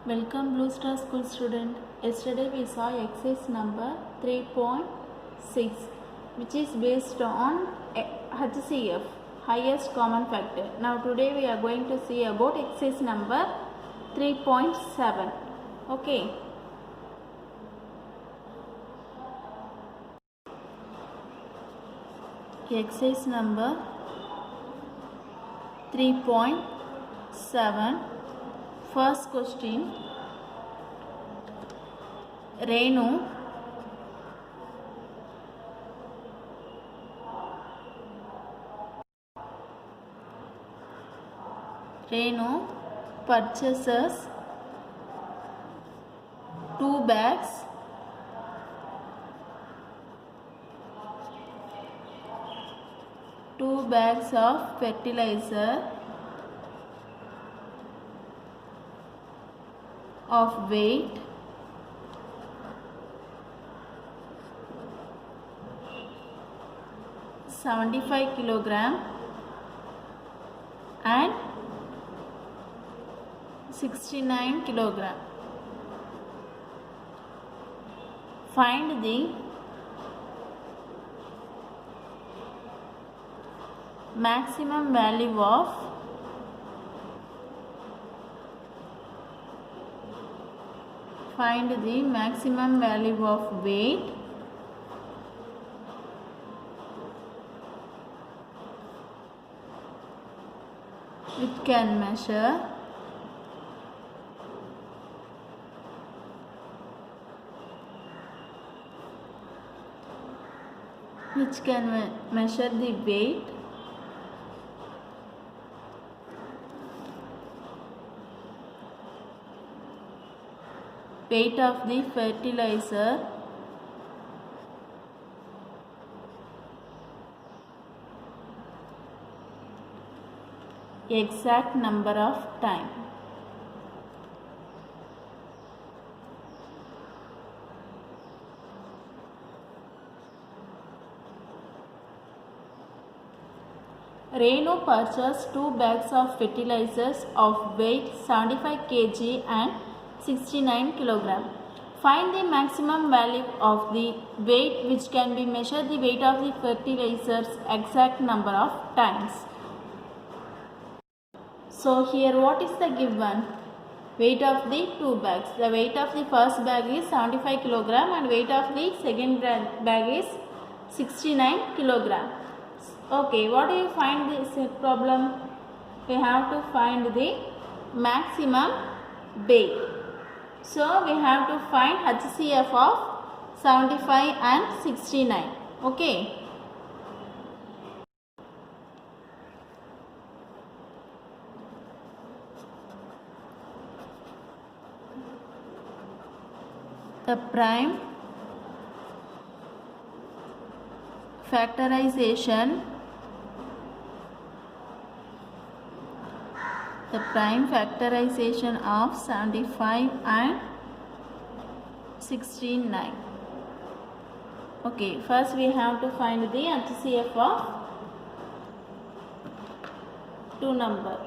Welcome Blue Star School student. Yesterday we saw exercise number 3.6 which is based on HCF, highest common factor. Now today we are going to see about exercise number 3.7. Okay. Exercise number 3.7. First question. Renu purchases 2 bags of fertilizer of weight 75 kilogram and 69 kilogram. Find the maximum value of weight which can measure the weight of the fertilizer exact number of time. Renu purchased 2 bags of fertilizers of weight 75 kg and 69 kg. Find the maximum value of the weight which can be measured the weight of the fertilizers exact number of times. So here what is the given? Weight of the 2 bags. The weight of the first bag is 75 kg and weight of the second bag is 69 kg. Okay, what do you find this problem? We have to find the maximum weight. So we have to find HCF of 75 and 69. Okay. The prime factorization of 75 and 69. Okay, first we have to find the HCF of two number.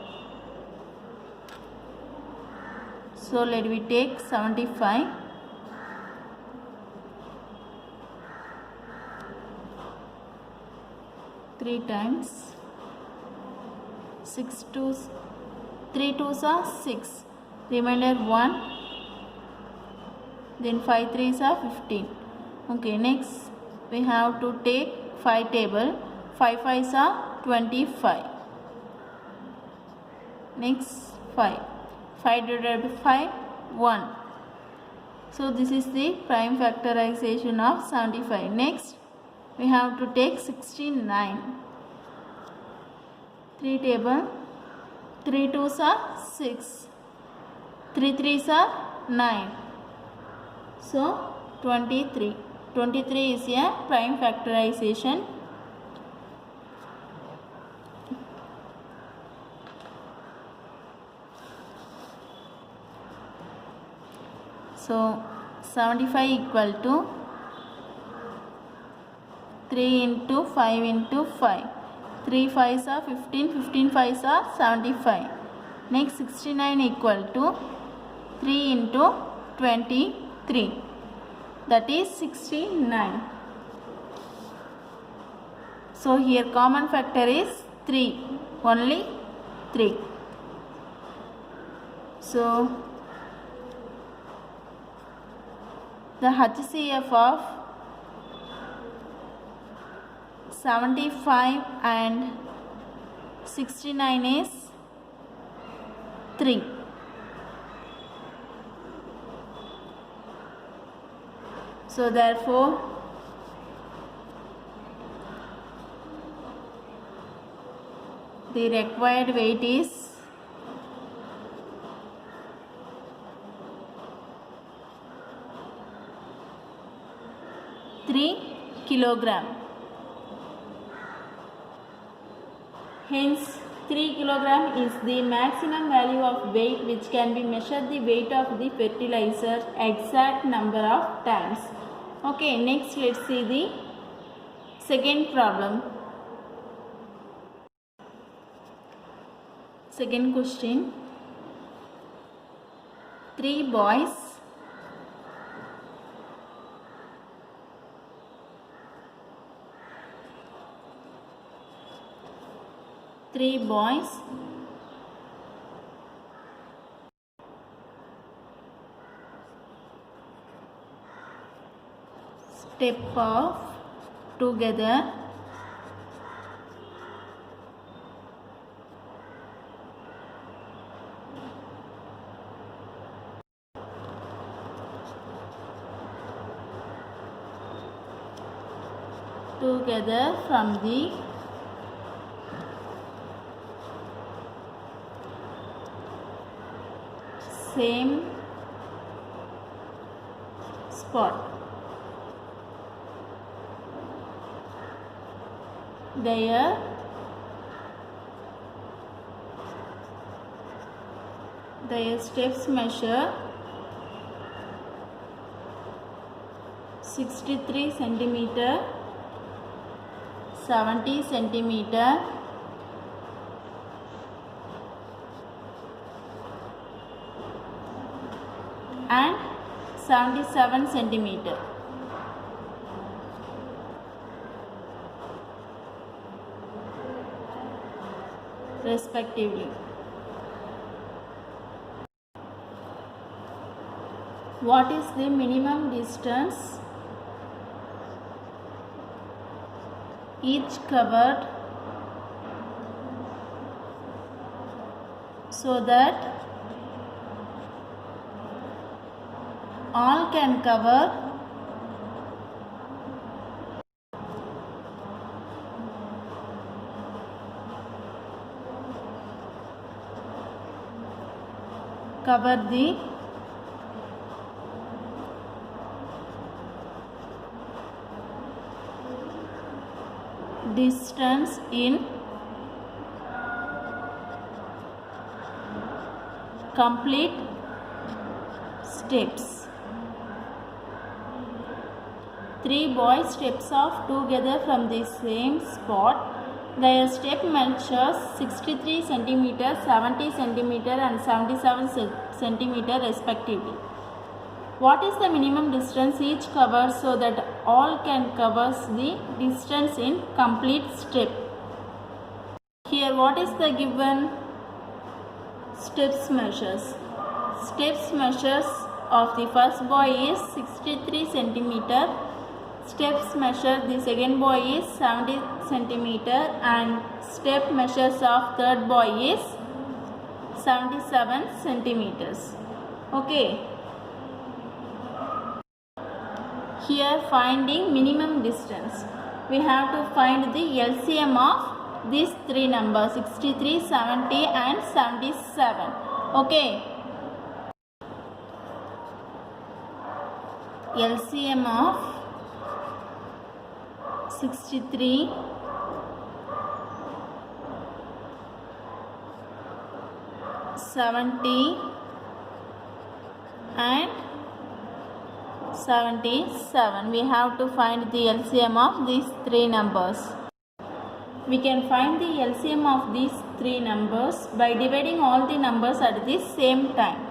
So let me take 75 3 times 6 2s 3 2s are 6, remainder 1, then 5 3s are 15. Okay, next we have to take 5 table, 5 5s are 25. Next 5 divided by 5, 1. So this is the prime factorization of 75. Next we have to take 69. 3 table, 3 2s are 6, 3 3s are 9. So 23. 23 is a prime factorization. So 75 equal to 3 into 5 into 5. 3 5s are 15, 15 5s are 75. Next 69 equal to 3 into 23, that is 69. So here common factor is 3, only 3. So the HCF of 75 and 69 is 3. So therefore the required weight is 3 kilogram. Hence 3 kilogram is the maximum value of weight which can be measured the weight of the fertilizer exact number of times. Okay, next let's see the second problem. Second question. 3 boys step off together from the same spot. Their steps measure 63 centimeter, 70 centimeter and 77 centimeter. Respectively. What is the minimum distance each covered so that all can cover the distance in complete steps. 3 boys steps off together from the same spot. Their step measures 63 centimeter, 70 centimeter and 77 centimeter respectively. What is the minimum distance each covers so that all can cover the distance in complete step? Here what is the given steps measures? Steps measures of the first boy is 63 centimeter. Steps measure the second boy is 70 centimeter and step measures of third boy is 77 centimeters. Okay. Here finding minimum distance. We have to find the LCM of these three numbers 63, 70 and 77. Okay. LCM of 63, 70 and 77. We have to find the LCM of these three numbers. We can find the LCM of these three numbers by dividing all the numbers at the same time.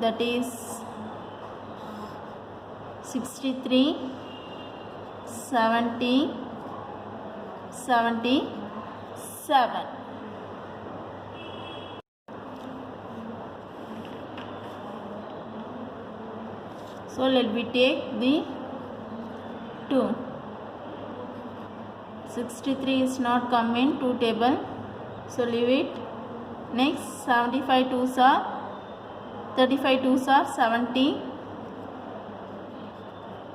that is 63, 70, 77. So let me take the 2. 63 is not come in 2 table, so leave it. Next 75 2s are 35 2s are 70.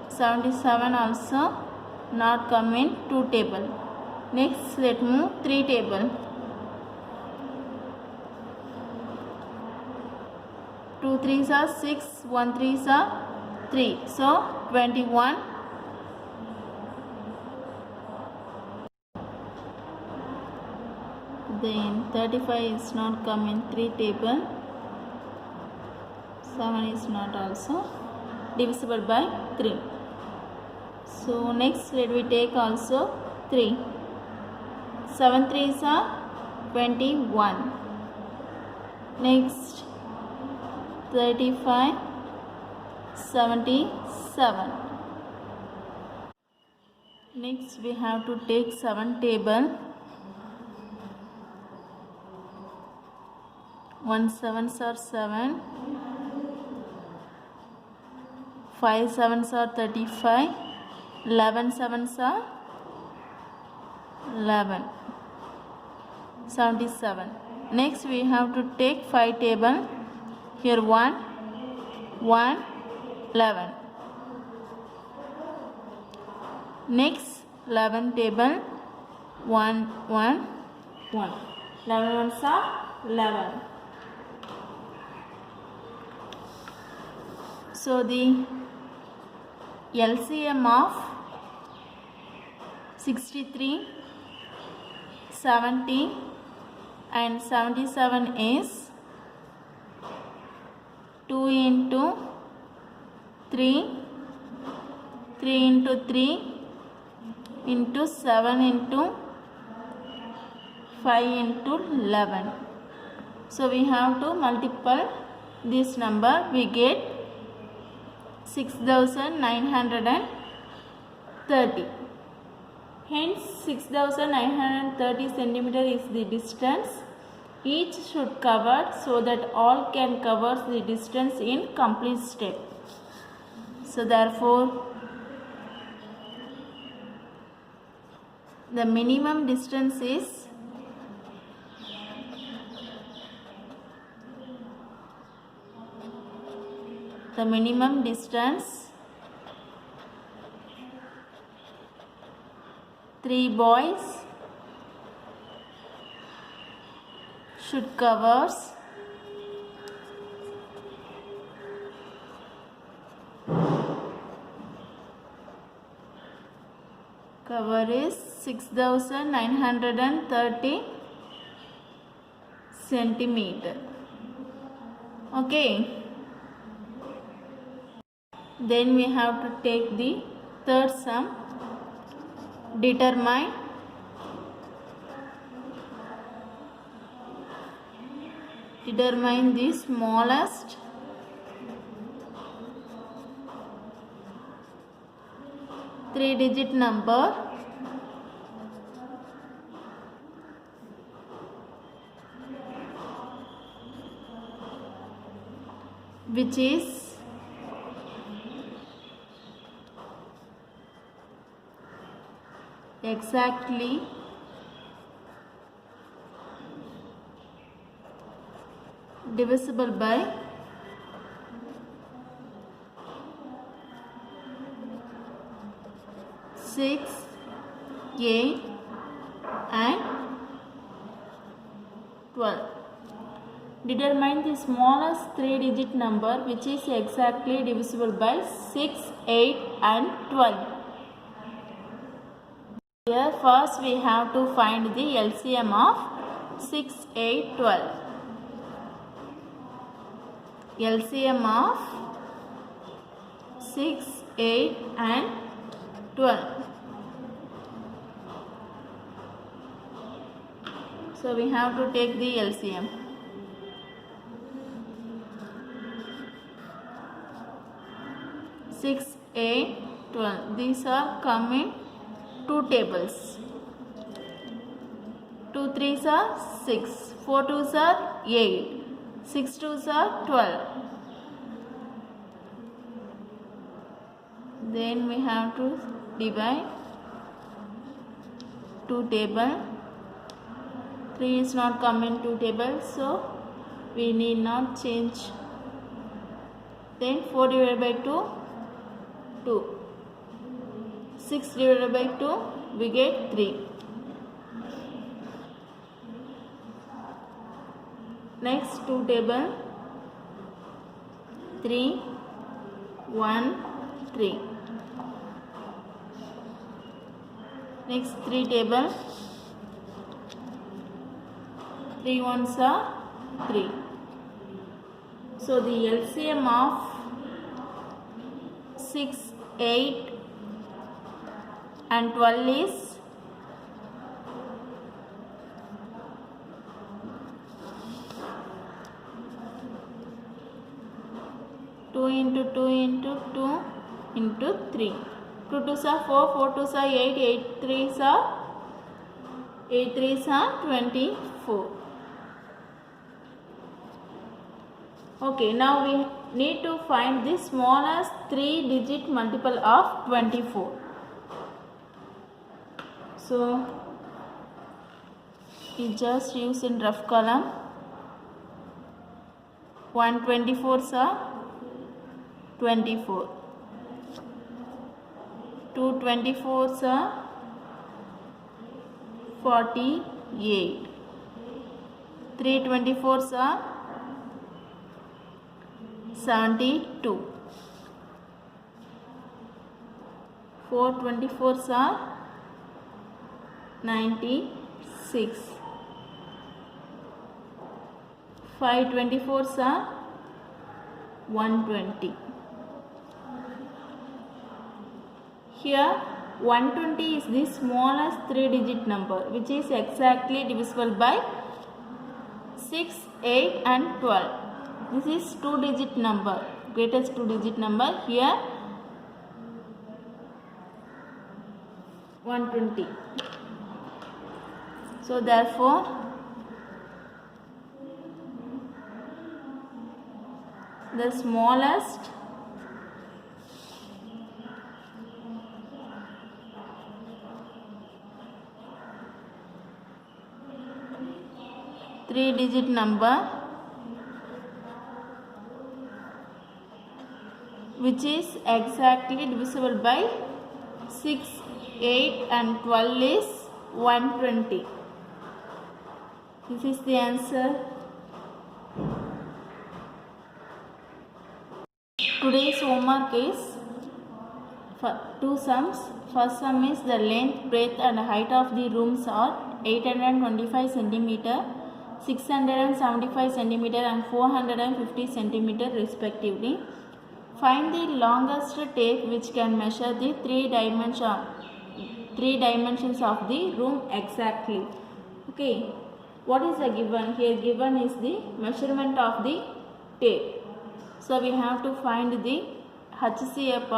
77 also not come in 2 table. Next let move 3 table. 2 3s are 6, 1 3s are 3, so 21. Then 35 is not come in 3 table. 7 is not also divisible by 3. So next let we take also 3. 7 3s are 21. Next 35, 77. Next we have to take 7 table. 1 7s are 7. 5 7s are 35. 11 7s are 11. 77. Next we have to take 5 table. Here 1, 1, 11. Next 11 table. 1, 1, 1. 11 ones are 11. So the LCM of 63, 70 and 77 is 2 into 3, 3 into 3 into 7 into 5 into 11. So we have to multiply this number, we get 6930. Hence 6930 centimeter is the distance each should cover, so that all can cover the distance in complete step. So therefore the minimum distance is 3 boys should covers cover is 6930 centimeter. Okay. Then we have to take the third sum. Determine the smallest three-digit number which is exactly divisible by 6, 8 and 12. Determine the smallest three-digit number which is exactly divisible by 6, 8 and 12. Here first we have to find the LCM of 6, 8, 12. LCM of 6, 8 and 12. So we have to take the LCM. 6, 8, 12. These are coming 2 tables. 2 3s are 6, 4 2s are 8, 6 2s are 12. Then we have to divide 2 table. 3 is not coming 2 tables, so we need not change. Then 4 divided by 2, 2. 6 divided by 2, we get 3. Next 2 table. 3, 1, 3. Next 3 table. 3 ones are 3. So the LCM of 6, 8 and 12 is 2 into 2 into 2 into 3. 2 2s are 4, 4 2s are 8, 8 3s are 24. Okay, now we need to find the smallest 3-digit multiple of 24. So we just use in rough column. 1 24s are 24. 2 24s are 48. 3 24s are 72. 4 24s are 96. 5 24s are 120. Here 120 is the smallest 3-digit number, which is exactly divisible by 6, 8 and 12. This is 2-digit number, greatest 2-digit number. Here 120. So therefore the smallest three-digit number which is exactly divisible by 6, 8 and 12 is 120. This is the answer. Today's homework is for 2 sums. First sum is the length, breadth and height of the rooms are 825 cm, 675 cm and 450 cm respectively. Find the longest tape which can measure the 3 dimensions of the room exactly. Okay, what is the given? Here given is the measurement of the tape. So we have to find the HCF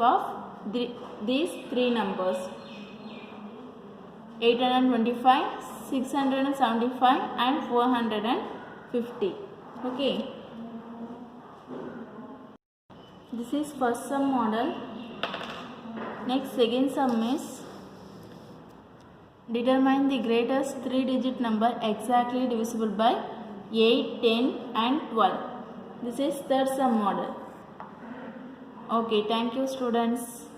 of these 3 numbers: 825, 675 and 450. Okay. This is first sum model. Next, second sum is determine the greatest 3-digit number exactly divisible by 8, 10 and 12. This is third sum model. Okay, thank you students.